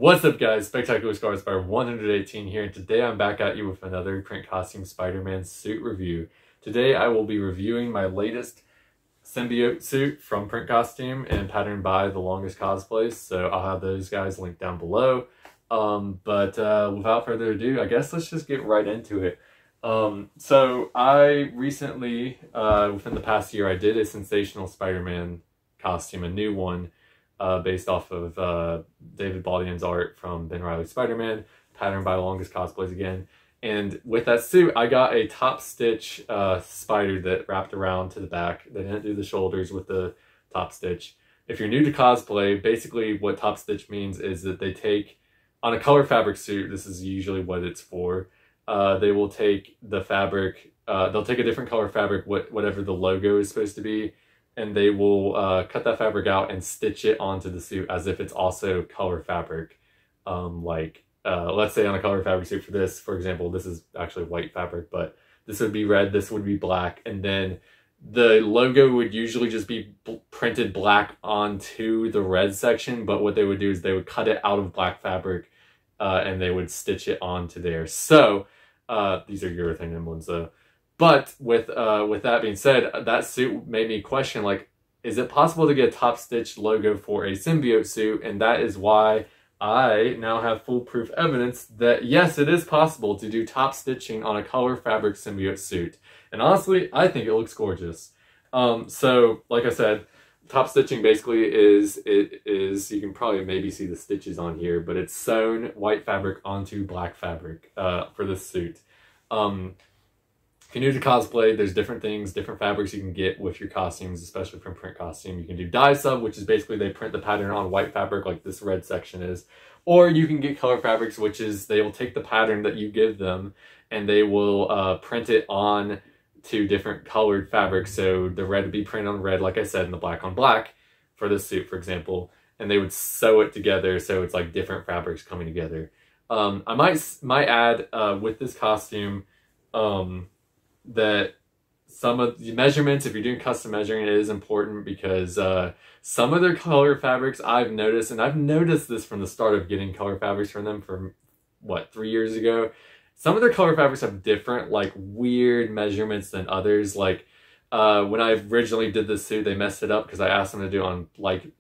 What's up, guys? Spectacular Scars by 118 here, and today I'm back at you with another print costume Spider-Man suit review. Today I will be reviewing my latest Symbiote suit from Print Costume and patterned by the Longest Cosplays, so I'll have those guys linked down below. Without further ado, I guess let's just get right into it. So I recently, within the past year, I did a Sensational Spider-Man costume, a new one, based off of David Baldian's art from Ben Reilly's Spider-Man, patterned by Longest Cosplays again. And with that suit, I got a top stitch spider that wrapped around to the back. They didn't do the shoulders with the top stitch. If you're new to cosplay, basically what top stitch means is that they take, on a color fabric suit, this is usually what it's for, they will take the fabric, they'll take a different color fabric, whatever the logo is supposed to be, and they will cut that fabric out and stitch it onto the suit as if it's also color fabric. Let's say on a color fabric suit for this, for example, this is actually white fabric, but this would be red, this would be black, and then the logo would usually just be printed black onto the red section, but what they would do is they would cut it out of black fabric and they would stitch it onto there. So these are urethane emblems though. But with that being said, that suit made me question, like, is it possible to get a top stitch logo for a symbiote suit? And that is why I now have foolproof evidence that yes, it is possible to do top stitching on a color fabric symbiote suit. And honestly, I think it looks gorgeous. So like I said, top stitching basically is, you can probably maybe see the stitches on here, but it's sewn white fabric onto black fabric for this suit. If you're new to cosplay, there's different things, different fabrics you can get with your costumes, especially from Print Costume. You can do dye sub, which is basically they print the pattern on white fabric like this red section is. Or you can get color fabrics, which is they will take the pattern that you give them and they will print it on to different colored fabrics. So the red would be printed on red, like I said, and the black on black for this suit, for example. And they would sew it together so it's like different fabrics coming together. I might add with this costume, that some of the measurements, if you're doing custom measuring, it is important because some of their color fabrics I've noticed, and I've noticed this from the start of getting color fabrics from them from, what, 3 years ago. Some of their color fabrics have different, like, weird measurements than others. Like, when I originally did this suit, they messed it up because I asked them to do on, light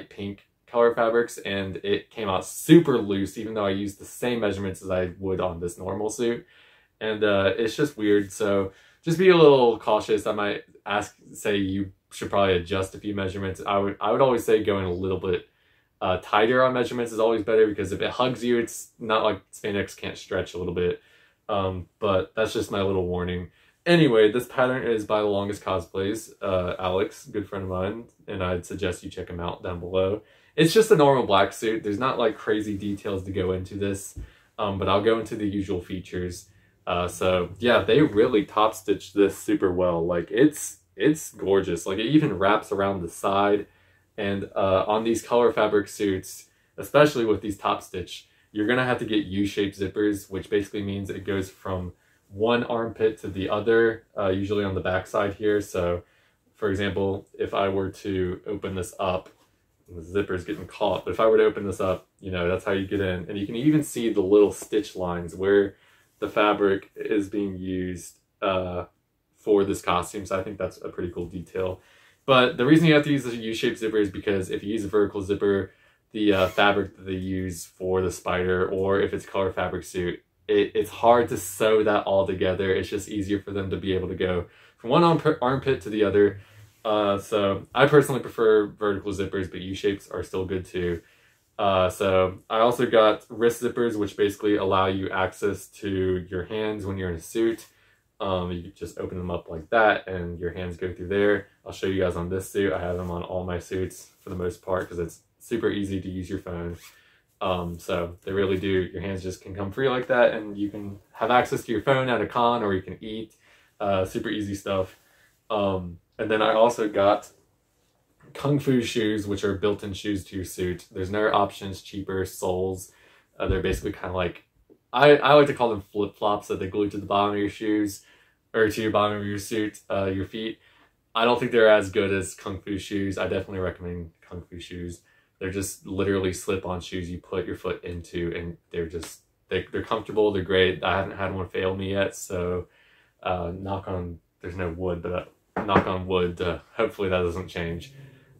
pink color fabrics, and it came out super loose, even though I used the same measurements as I would on this normal suit. And it's just weird, so just be a little cautious. I might say you should probably adjust a few measurements. I would always say going a little bit tighter on measurements is always better, because if it hugs you, it's not like spandex can't stretch a little bit. But that's just my little warning. Anyway, this pattern is by the Longest Cosplays, Alex, good friend of mine, and I'd suggest you check him out down below. It's just a normal black suit. There's not like crazy details to go into this, but I'll go into the usual features. So yeah, they really top stitched this super well. Like it's gorgeous. Like it even wraps around the side, and on these color fabric suits, especially with these top stitch, you're gonna have to get U-shaped zippers, which basically means it goes from one armpit to the other, usually on the back side here. So for example, if I were to open this up, the zipper's getting caught, but if I were to open this up, you know, that's how you get in, and you can even see the little stitch lines where the fabric is being used for this costume. So I think that's a pretty cool detail. But the reason you have to use the U-shaped zipper is because if you use a vertical zipper, the fabric that they use for the spider, or if it's color fabric suit, it's hard to sew that all together. It's just easier for them to be able to go from one armpit to the other. So I personally prefer vertical zippers, but U-shapes are still good too. So I also got wrist zippers, which basically allow you access to your hands when you're in a suit. You just open them up like that and your hands go through there. I'll show you guys on this suit. I have them on all my suits for the most part because it's super easy to use your phone. So they really do, your hands just can come free like that, and you can have access to your phone at a con, or you can eat. Super easy stuff. And then I also got Kung Fu shoes, which are built-in shoes to your suit. There's no options, cheaper soles. They're basically kind of like, I like to call them flip-flops that they glue to the bottom of your shoes, or to your bottom of your suit, your feet. I don't think they're as good as Kung Fu shoes. I definitely recommend Kung Fu shoes. They're just literally slip-on shoes you put your foot into, and they're comfortable, they're great. I haven't had one fail me yet, so knock on, there's no wood, but knock on wood, hopefully that doesn't change.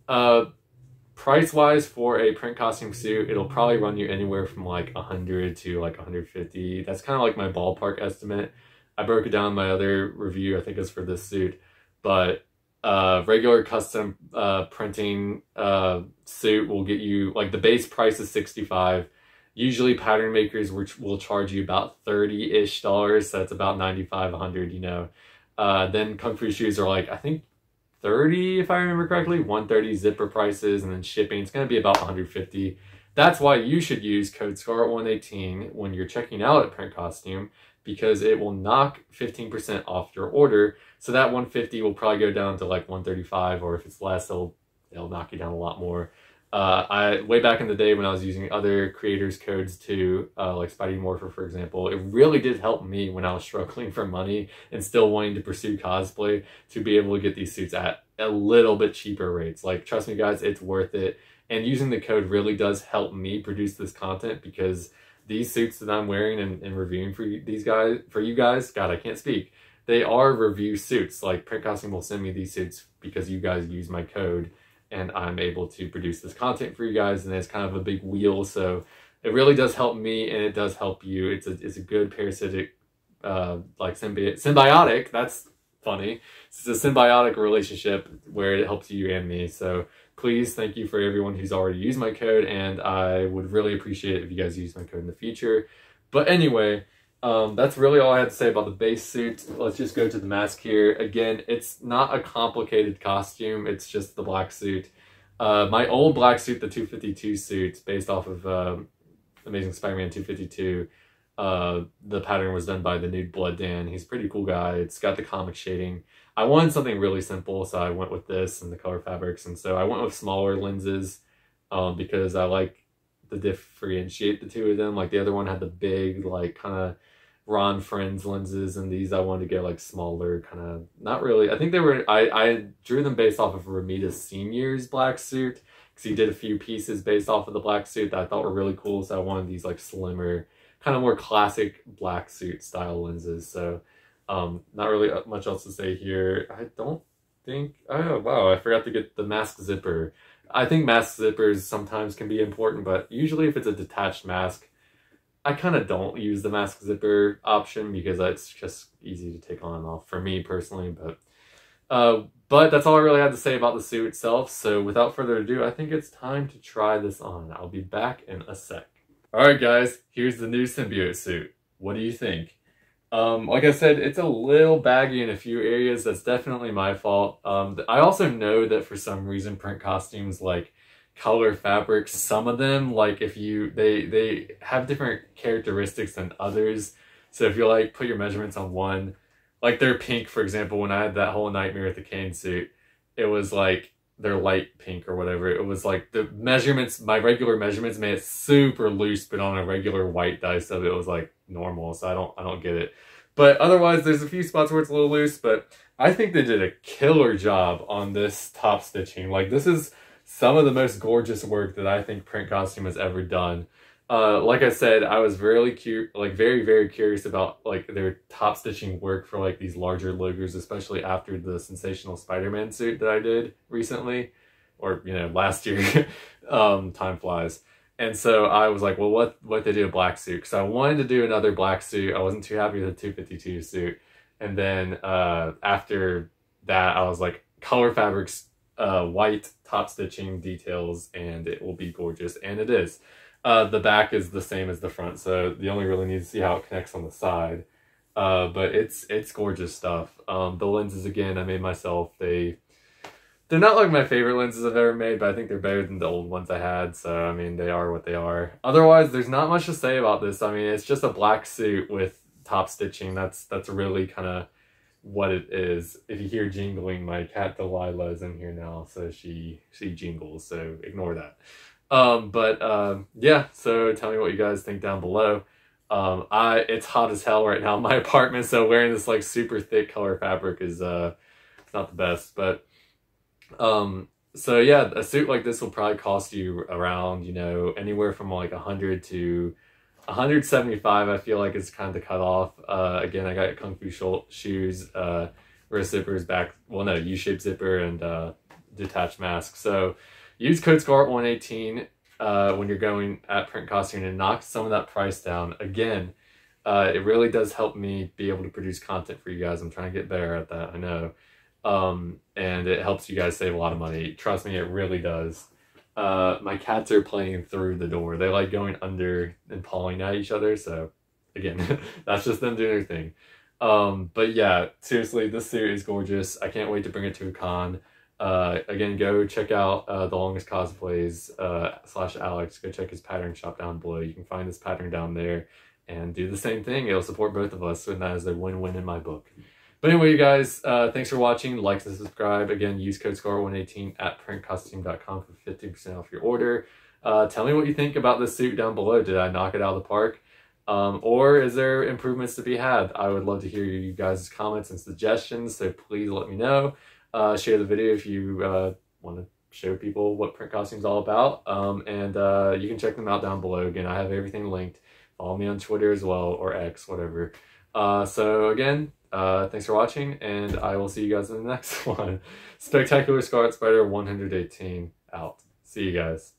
Price-wise for a print costume suit, it'll probably run you anywhere from like 100 to like 150. That's kind of like my ballpark estimate. I broke it down in my other review, I think it's for this suit, but regular custom printing suit will get you, like, the base price is $65. Usually pattern makers will charge you about $30-ish, so that's about $95, $100, you know. Then Kung Fu shoes are like, I think 30 if I remember correctly, 130 zipper prices, and then shipping, it's going to be about 150. That's why you should use code SCARLET118 when you're checking out at Print Costume, because it will knock 15% off your order. So that 150 will probably go down to like 135, or if it's less, it'll knock you down a lot more. Way back in the day when I was using other creators' codes too, like Spidey Morpher, for example, it really did help me when I was struggling for money and still wanting to pursue cosplay, to be able to get these suits at a little bit cheaper rates. Like, trust me guys, it's worth it. And using the code really does help me produce this content, because these suits that I'm wearing and reviewing for you guys, God, I can't speak. They are review suits. Like, Print Costume will send me these suits because you guys use my code, and I'm able to produce this content for you guys, and it's kind of a big wheel. So it really does help me, and it does help you. It's a good parasitic, like symbiotic. That's funny. It's a symbiotic relationship where it helps you and me. So please, thank you for everyone who's already used my code, and I would really appreciate it if you guys use my code in the future. But anyway, that's really all I had to say about the base suit. Let's just go to the mask here. Again, it's not a complicated costume. It's just the black suit. My old black suit, the 252 suit, based off of Amazing Spider-Man 252, the pattern was done by the Nude Blood Dan. He's a pretty cool guy. It's got the comic shading. I wanted something really simple, so I went with this and the color fabrics. And so I went with smaller lenses because I like to differentiate the two of them. Like, the other one had the big, like, kind of Ron Friends lenses, and these I wanted to get like smaller, kind of, not really. I think they were, I drew them based off of Ramita Senior's black suit, because he did a few pieces based off of the black suit that I thought were really cool. So I wanted these like slimmer, kind of more classic black suit style lenses. So not really much else to say here. I don't think, oh wow, I forgot to get the mask zipper. I think mask zippers sometimes can be important, but usually if it's a detached mask, I kind of don't use the mask zipper option, because it's just easy to take on and off for me personally. But that's all I really had to say about the suit itself. So without further ado, I think it's time to try this on. I'll be back in a sec. All right, guys, here's the new Symbiote suit. What do you think? Like I said, it's a little baggy in a few areas. That's definitely my fault. I also know that for some reason, print costumes, like color fabrics, some of them, like, if you they have different characteristics than others. So if you like put your measurements on one, like their pink, for example, when I had that whole Nightmare at the Cane suit, it was like their light pink or whatever. It was like the measurements, my regular measurements made it super loose, but on a regular white dice of it was like normal. So I don't get it. But otherwise, there's a few spots where it's a little loose, but I think they did a killer job on this top stitching. Like, this is some of the most gorgeous work that I think Print Costume has ever done. Like I said, I was very, very curious about like their top stitching work for like these larger logos, especially after the Sensational Spider-Man suit that I did recently, or, you know, last year. Time flies. And so I was like, well, what they do a black suit? Because I wanted to do another black suit. I wasn't too happy with the 252 suit. And then after that, I was like, color fabrics, white top stitching details, and it will be gorgeous. And it is. The back is the same as the front, so you only really need to see how it connects on the side. But it's gorgeous stuff. The lenses, again, I made myself. They're not like my favorite lenses I've ever made, but I think they're better than the old ones I had. So, I mean, they are what they are. Otherwise, there's not much to say about this. I mean, it's just a black suit with top stitching. That's really kind of what it is. If you hear jingling, my cat Delilah is in here now, so she jingles, so ignore that. Yeah, so tell me what you guys think down below. It's hot as hell right now in my apartment, so wearing this like super thick color fabric is it's not the best, but So yeah, a suit like this will probably cost you around, you know, anywhere from like 100 to 175. I feel like it's kind of the cutoff. Again, I got Kung Fu shoes, wrist zippers, back, well no, U-shaped zipper, and detached mask. So use code SCARLET118 when you're going at Print Costume and knock some of that price down. Again, it really does help me be able to produce content for you guys. I'm trying to get better at that, I know. And it helps you guys save a lot of money. Trust me, it really does. My cats are playing through the door. They like going under and pawing at each other. So again, that's just them doing their thing. But yeah, seriously, this suit is gorgeous. I can't wait to bring it to a con. Again, go check out the Longest Cosplays / Alex. Go check his pattern shop down below. You can find this pattern down there and do the same thing. It'll support both of us, and that is a win-win in my book. But anyway, you guys, thanks for watching. Like and subscribe. Again, use code SCARLET118 at printcostume.com for 15% off your order. Tell me what you think about this suit down below. Did I knock it out of the park? Or is there improvements to be had? I would love to hear you guys' comments and suggestions, so please let me know. Share the video if you want to show people what Print Costume is all about. And you can check them out down below. Again, I have everything linked. Follow me on Twitter as well, or X, whatever. So again, thanks for watching, and I will see you guys in the next one. Spectacular Scarlet Spider 118 out. See you guys.